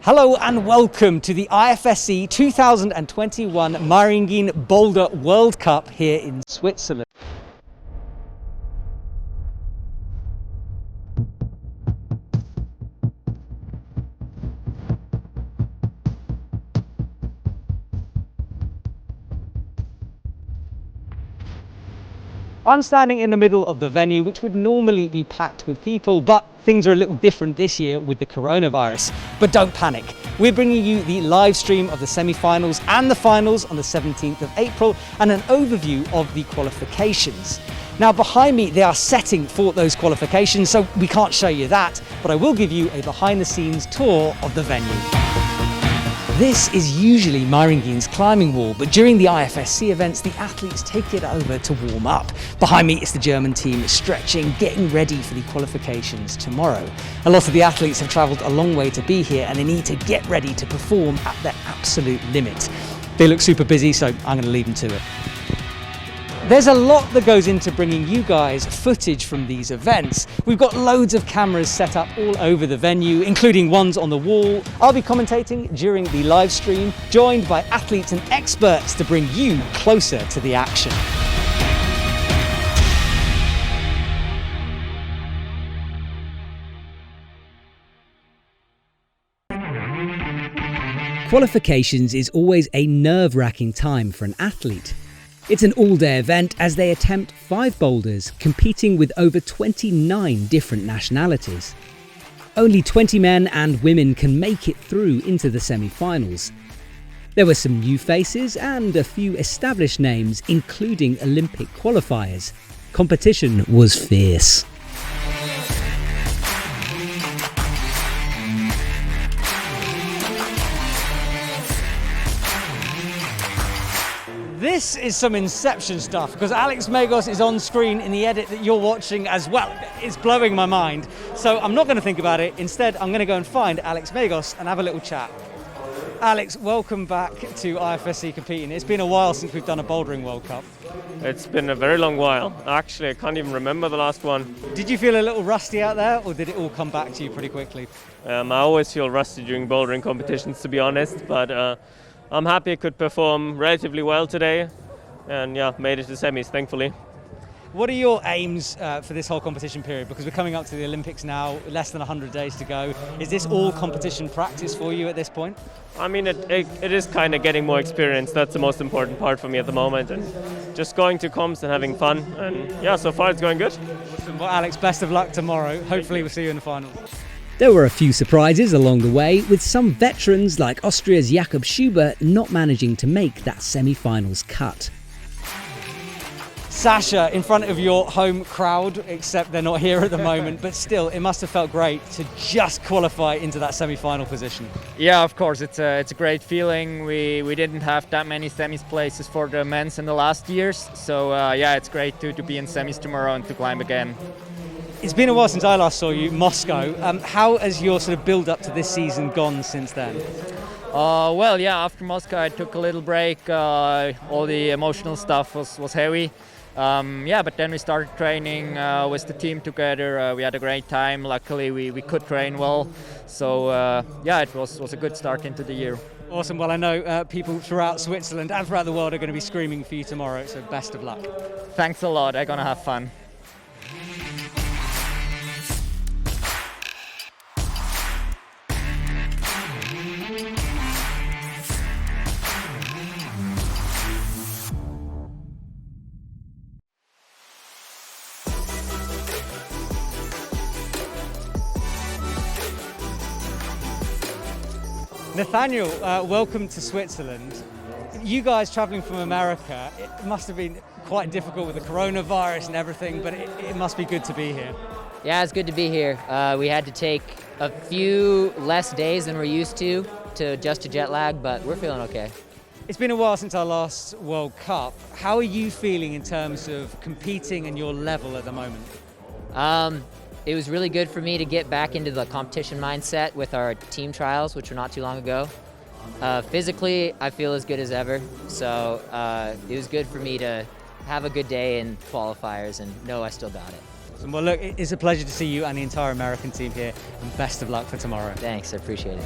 Hello and welcome to the IFSC 2021 Meiringen Boulder World Cup here in Switzerland. I'm standing in the middle of the venue, which would normally be packed with people, but things are a little different this year with the coronavirus. But don't panic. We're bringing you the live stream of the semi-finals and the finals on the 17th of April and an overview of the qualifications. Now behind me, they are setting for those qualifications, so we can't show you that, but I will give you a behind the scenes tour of the venue. This is usually Meiringen's climbing wall, but during the IFSC events, the athletes take it over to warm up. Behind me is the German team stretching, getting ready for the qualifications tomorrow. A lot of the athletes have travelled a long way to be here and they need to get ready to perform at their absolute limit. They look super busy, so I'm going to leave them to it. There's a lot that goes into bringing you guys footage from these events. We've got loads of cameras set up all over the venue, including ones on the wall. I'll be commentating during the live stream, joined by athletes and experts to bring you closer to the action. Qualifications is always a nerve-wracking time for an athlete. It's an all-day event as they attempt 5 boulders, competing with over 29 different nationalities. Only 20 men and women can make it through into the semi-finals. There were some new faces and a few established names, including Olympic qualifiers. Competition was fierce. This is some Inception stuff because Alex Megos is on screen in the edit that you're watching as well. It's blowing my mind. So I'm not going to think about it. Instead, I'm going to go and find Alex Megos and have a little chat. Alex, welcome back to IFSC competing. It's been a while since we've done a Bouldering World Cup. It's been a very long while. Actually, I can't even remember the last one. Did you feel a little rusty out there or did it all come back to you pretty quickly? I always feel rusty during bouldering competitions, to be honest, but I'm happy I could perform relatively well today and yeah, made it to semis, thankfully. What are your aims for this whole competition period? Because we're coming up to the Olympics now, less than 100 days to go. Is this all competition practice for you at this point? I mean, it is kind of getting more experience. That's the most important part for me at the moment. And just going to comps and having fun. And yeah, so far it's going good. Awesome. Well, Alex, best of luck tomorrow. Hopefully we'll see you in the final. There were a few surprises along the way, with some veterans like Austria's Jakob Schubert not managing to make that semi-finals cut. Sasha, in front of your home crowd, except they're not here at the moment, but still, it must have felt great to just qualify into that semi-final position. Yeah, of course, it's a great feeling. We didn't have that many semis places for the men's in the last years, so yeah, it's great to be in semis tomorrow and to climb again. It's been a while since I last saw you, Moscow. How has your sort of build-up to this season gone since then? Well, yeah, after Moscow I took a little break. All the emotional stuff was heavy. Yeah, but then we started training with the team together. We had a great time. Luckily, we could train well. So yeah, it was a good start into the year. Awesome. Well, I know people throughout Switzerland and throughout the world are going to be screaming for you tomorrow, so best of luck. Thanks a lot. I'm going to have fun. Nathaniel, welcome to Switzerland. You guys travelling from America, it must have been quite difficult with the coronavirus and everything, but it must be good to be here. Yeah, it's good to be here. We had to take a few less days than we're used to adjust to jet lag, but we're feeling okay. It's been a while since our last World Cup. How are you feeling in terms of competing and your level at the moment? It was really good for me to get back into the competition mindset with our team trials, which were not too long ago. Physically, I feel as good as ever, so it was good for me to have a good day in qualifiers and know I still got it. Awesome. Well, look, it's a pleasure to see you and the entire American team here, and best of luck for tomorrow. Thanks, I appreciate it.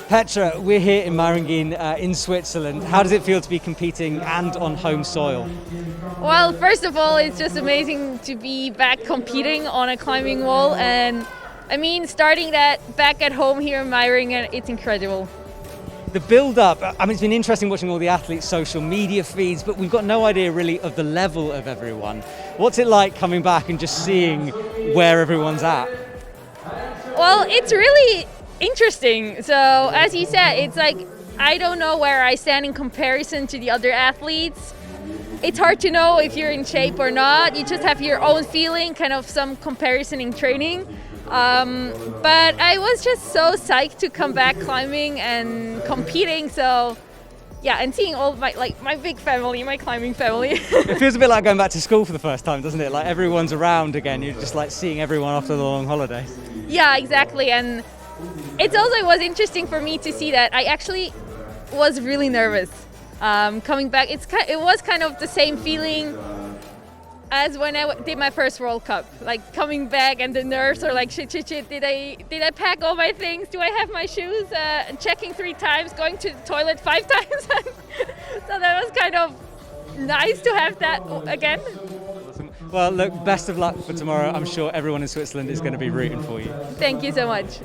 Petra, we're here in Meiringen in Switzerland. How does it feel to be competing and on home soil? Well, first of all, it's just amazing to be back competing on a climbing wall, and I mean, starting that back at home here in Meiringen, it's incredible. The build-up, I mean, it's been interesting watching all the athletes' social media feeds, but we've got no idea really of the level of everyone. What's it like coming back and just seeing where everyone's at? Well, it's really interesting. So, as you said, it's like I don't know where I stand in comparison to the other athletes. It's hard to know if you're in shape or not. You just have your own feeling, kind of some comparison in training. But I was just so psyched to come back climbing and competing. So, yeah, and seeing all my big family, my climbing family. It feels a bit like going back to school for the first time, doesn't it? Like everyone's around again. You're just like seeing everyone after the long holidays. Yeah, exactly. And it also was interesting for me to see that I actually was really nervous coming back. It was kind of the same feeling as when I did my first World Cup, like coming back and the nerves are like shit. Did I pack all my things? Do I have my shoes? Checking 3 times, going to the toilet 5 times. So that was kind of nice to have that again. Awesome. Well, look, best of luck for tomorrow. I'm sure everyone in Switzerland is going to be rooting for you. Thank you so much.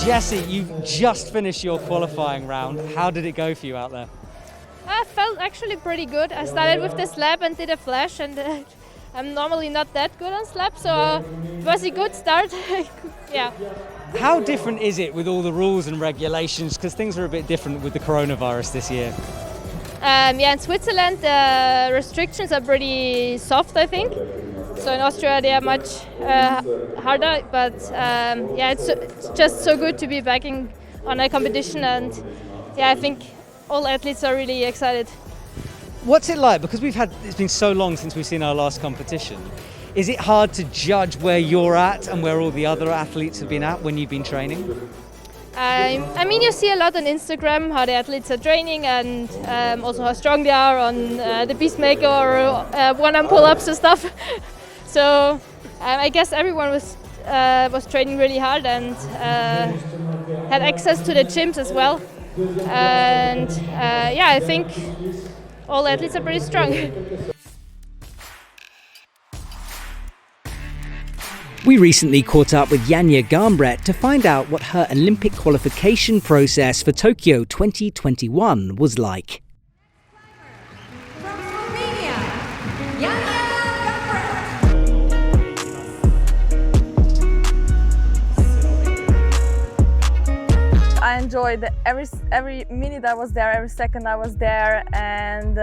Jessie, you've just finished your qualifying round. How did it go for you out there? I felt actually pretty good. I started with the slab and did a flash, and I'm normally not that good on slab, so it was a good start. Yeah. How different is it with all the rules and regulations? Because things are a bit different with the coronavirus this year. Yeah, in Switzerland the restrictions are pretty soft, I think. So in Austria they are much harder, but yeah, it's just so good to be back on a competition, and yeah, I think all athletes are really excited. What's it like? Because it's been so long since we've seen our last competition. Is it hard to judge where you're at and where all the other athletes have been at when you've been training? I mean, you see a lot on Instagram how the athletes are training, and also how strong they are on the Peacemaker or one-arm pull-ups and stuff. So I guess everyone was training really hard and had access to the gyms as well. And yeah, I think all athletes are pretty strong. We recently caught up with Janja Garnbret to find out what her Olympic qualification process for Tokyo 2021 was like. From Romania, Janja Garnbret. I enjoyed every minute I was there, every second I was there, and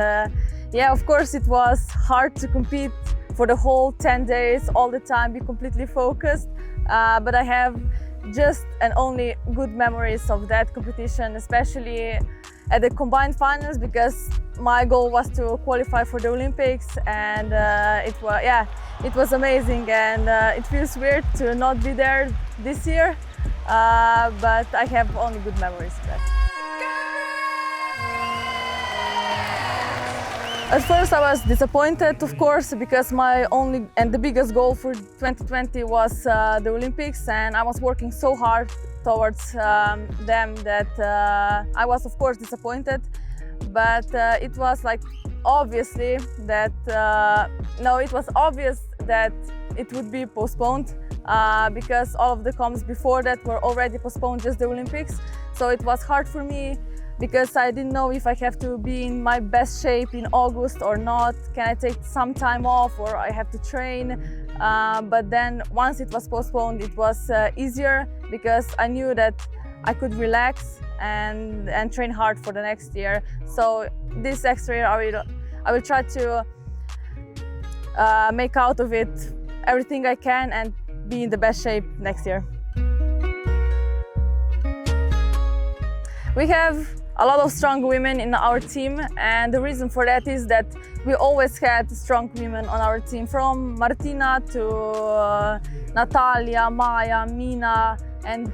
yeah, of course it was hard to compete for the whole 10 days, all the time, be completely focused. But I have just and only good memories of that competition, especially at the combined finals, because my goal was to qualify for the Olympics, and it was amazing, and it feels weird to not be there this year, but I have only good memories of that. At first I was disappointed, of course, because my only and the biggest goal for 2020 was the Olympics, and I was working so hard towards them that I was of course disappointed. But it was like obviously that it was obvious that it would be postponed because all of the comps before that were already postponed, just the Olympics. So it was hard for me because I didn't know if I have to be in my best shape in August or not. Can I take some time off or I have to train? But then once it was postponed, it was easier because I knew that I could relax and train hard for the next year. So this extra year I will try to make out of it everything I can and be in the best shape next year. We have a lot of strong women in our team, and the reason for that is that we always had strong women on our team, from Martina to Natalia, Maya, Mina, and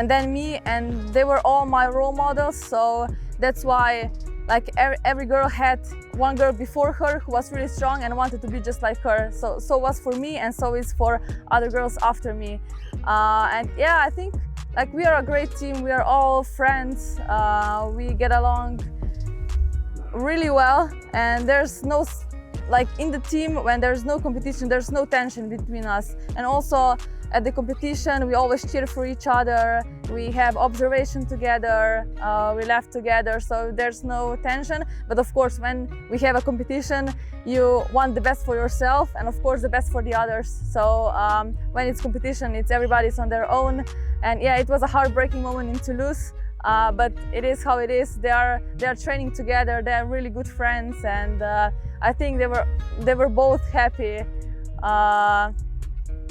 then me, and they were all my role models. So that's why like every girl had one girl before her who was really strong and wanted to be just like her. So was for me, and so is for other girls after me. And yeah, I think like we are a great team. We are all friends. We get along really well, and there's no, like in the team, when there's no competition, there's no tension between us. And also at the competition, we always cheer for each other. We have observation together, we laugh together, so there's no tension. But of course, when we have a competition, you want the best for yourself and of course the best for the others. So when it's competition, it's everybody's on their own. And yeah, it was a heartbreaking moment in Toulouse, but it is how it is. They are training together. They are really good friends, and I think they were both happy.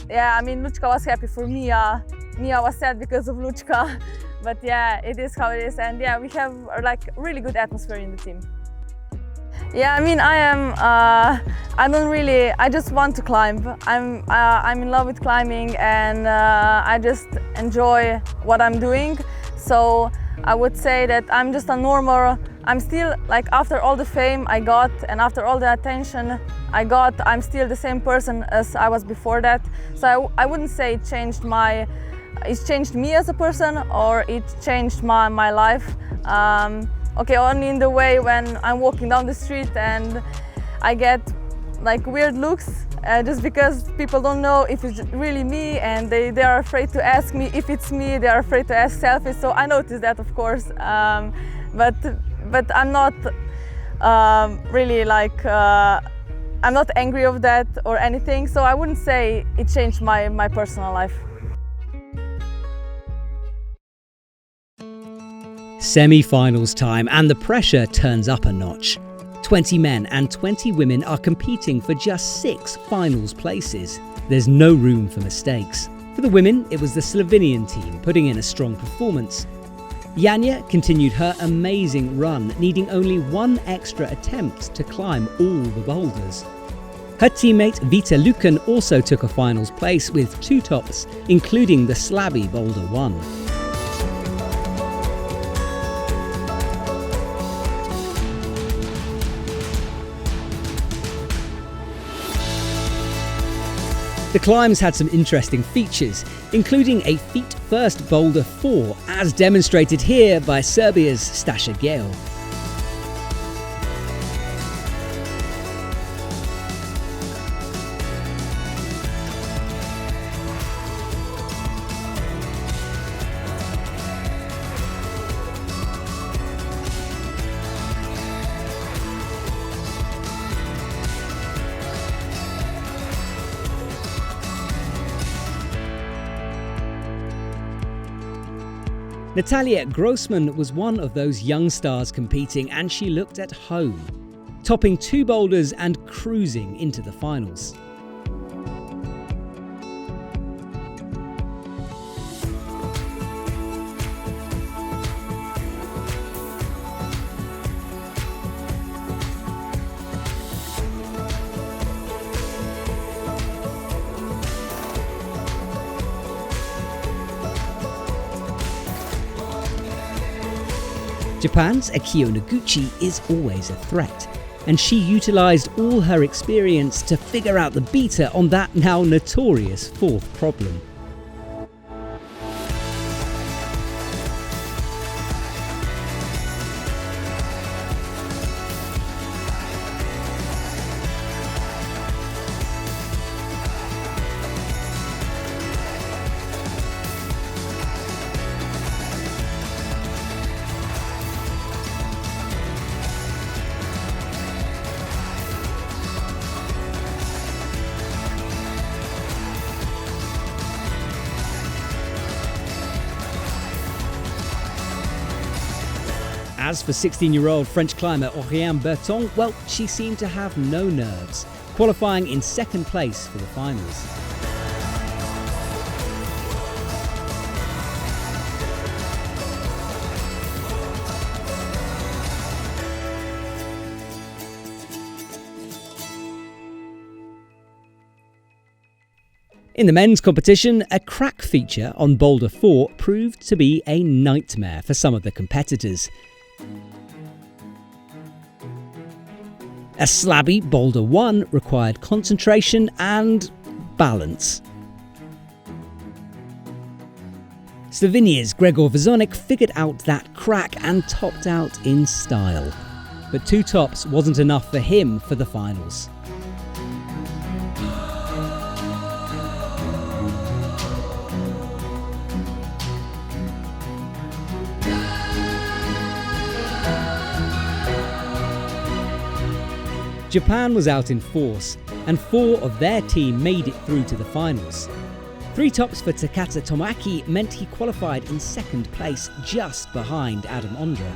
Yeah, I mean, Lučka was happy for Mia. Mia was sad because of Lučka, but yeah, it is how it is. And yeah, we have like really good atmosphere in the team. Yeah, I mean, I just want to climb. I'm in love with climbing, and I just enjoy what I'm doing. So I would say that I'm just a normal, I'm still, like, after all the fame I got and after all the attention I got, I'm still the same person as I was before that. So I wouldn't say it changed me as a person, or it changed my life. Okay, only in the way when I'm walking down the street and I get like weird looks just because people don't know if it's really me, and they are afraid to ask me if it's me. They are afraid to ask selfies, so I noticed that, of course. But I'm not really like, I'm not angry of that or anything, so I wouldn't say it changed my personal life. Semi-finals time, and the pressure turns up a notch. 20 men and 20 women are competing for just 6 finals places. There's no room for mistakes. For the women, it was the Slovenian team putting in a strong performance. Janja continued her amazing run, needing only one extra attempt to climb all the boulders. Her teammate Vita Lukan also took a finals place with 2 tops, including the Slabby Boulder 1. The climbs had some interesting features, including a feet-first boulder 4, as demonstrated here by Serbia's Stasha Gale. Natalia Grossman was one of those young stars competing, and she looked at home, topping 2 boulders and cruising into the finals. Japan's Akio Noguchi is always a threat, and she utilised all her experience to figure out the beater on that now notorious fourth problem. As for 16-year-old French climber Oriane Berton, well, she seemed to have no nerves, qualifying in second place for the finals. In the men's competition, a crack feature on Boulder 4 proved to be a nightmare for some of the competitors. A slabby Boulder 1 required concentration and balance. Slovenia's Gregor Vezonik figured out that crack and topped out in style. But 2 tops wasn't enough for him for the finals. Japan was out in force, and 4 of their team made it through to the finals. 3 tops for Takata Tomoaki meant he qualified in second place, just behind Adam Ondra.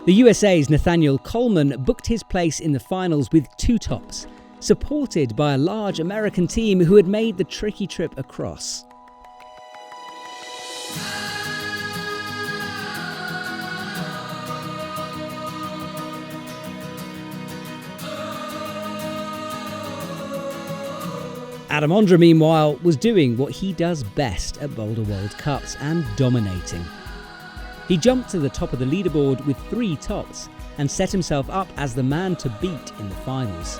The USA's Nathaniel Coleman booked his place in the finals with 2 tops, supported by a large American team who had made the tricky trip across. Adam Ondra, meanwhile, was doing what he does best at Boulder World Cups and dominating. He jumped to the top of the leaderboard with 3 tops and set himself up as the man to beat in the finals.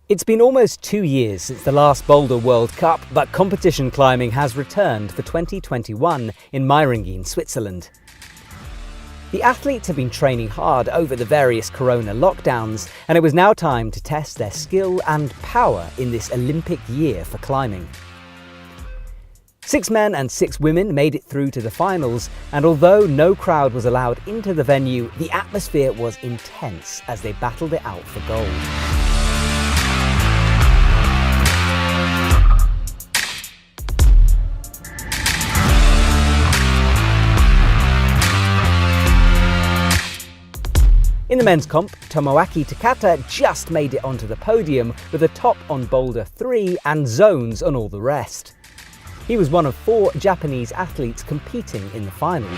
It's been almost 2 years since the last Boulder World Cup, but competition climbing has returned for 2021 in Meiringen, Switzerland. The athletes have been training hard over the various corona lockdowns, and it was now time to test their skill and power in this Olympic year for climbing. 6 men and 6 women made it through to the finals, and although no crowd was allowed into the venue, the atmosphere was intense as they battled it out for gold. In the men's comp, Tomoaki Takata just made it onto the podium with a top on Boulder 3 and zones on all the rest. He was one of 4 Japanese athletes competing in the finals.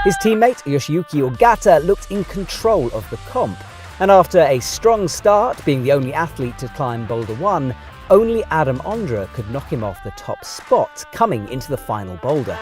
His teammate Yoshiyuki Ogata looked in control of the comp, and after a strong start, being the only athlete to climb Boulder 1, only Adam Ondra could knock him off the top spot coming into the final boulder.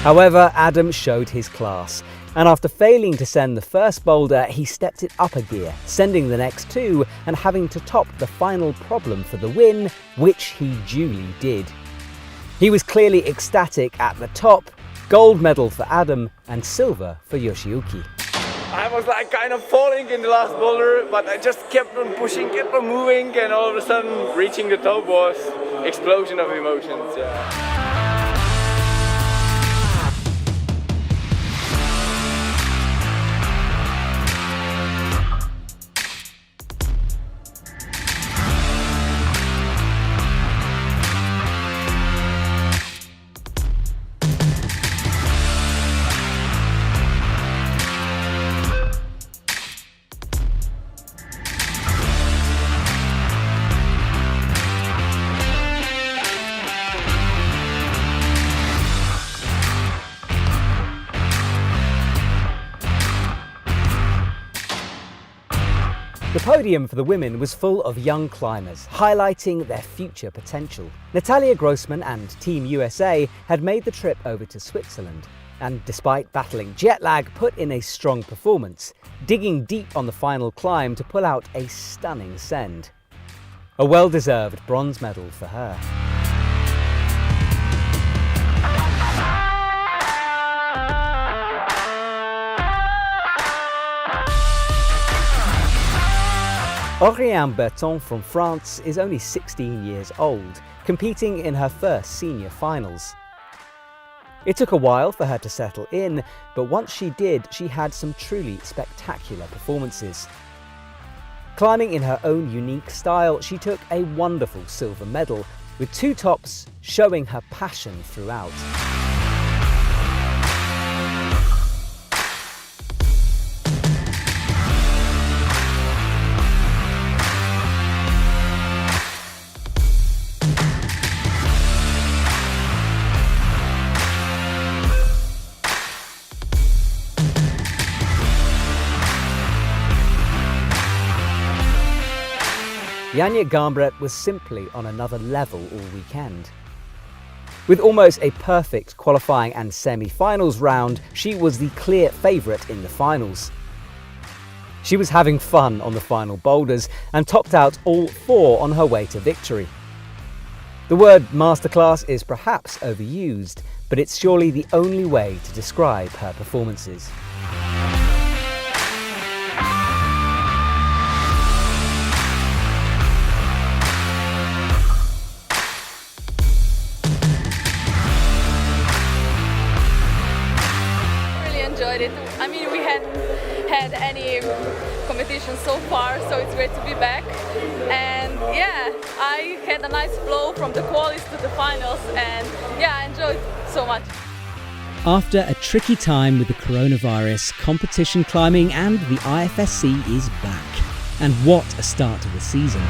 However, Adam showed his class, and after failing to send the first boulder, he stepped it up a gear, sending the next two and having to top the final problem for the win, which he duly did. He was clearly ecstatic at the top. Gold medal for Adam and silver for Yoshiyuki. I was like kind of falling in the last boulder, but I just kept on pushing, kept on moving, and all of a sudden reaching the top was explosion of emotions. Yeah. The podium for the women was full of young climbers, highlighting their future potential. Natalia Grossman and Team USA had made the trip over to Switzerland, and despite battling jet lag, put in a strong performance, digging deep on the final climb to pull out a stunning send. A well-deserved bronze medal for her. Oriane Berton from France is only 16 years old, competing in her first senior finals. It took a while for her to settle in, but once she did, she had some truly spectacular performances. Climbing in her own unique style, she took a wonderful silver medal, with two tops showing her passion throughout. Janja Garnbret was simply on another level all weekend. With almost a perfect qualifying and semi-finals round, she was the clear favourite in the finals. She was having fun on the final boulders and topped out all four on her way to victory. The word masterclass is perhaps overused, but it's surely the only way to describe her performances. Enjoyed it. I mean, we hadn't had any competition so far, so it's great to be back. And yeah, I had a nice flow from the qualis to the finals, and yeah, I enjoyed so much. After a tricky time with the coronavirus, competition climbing and the IFSC is back. And what a start to the season.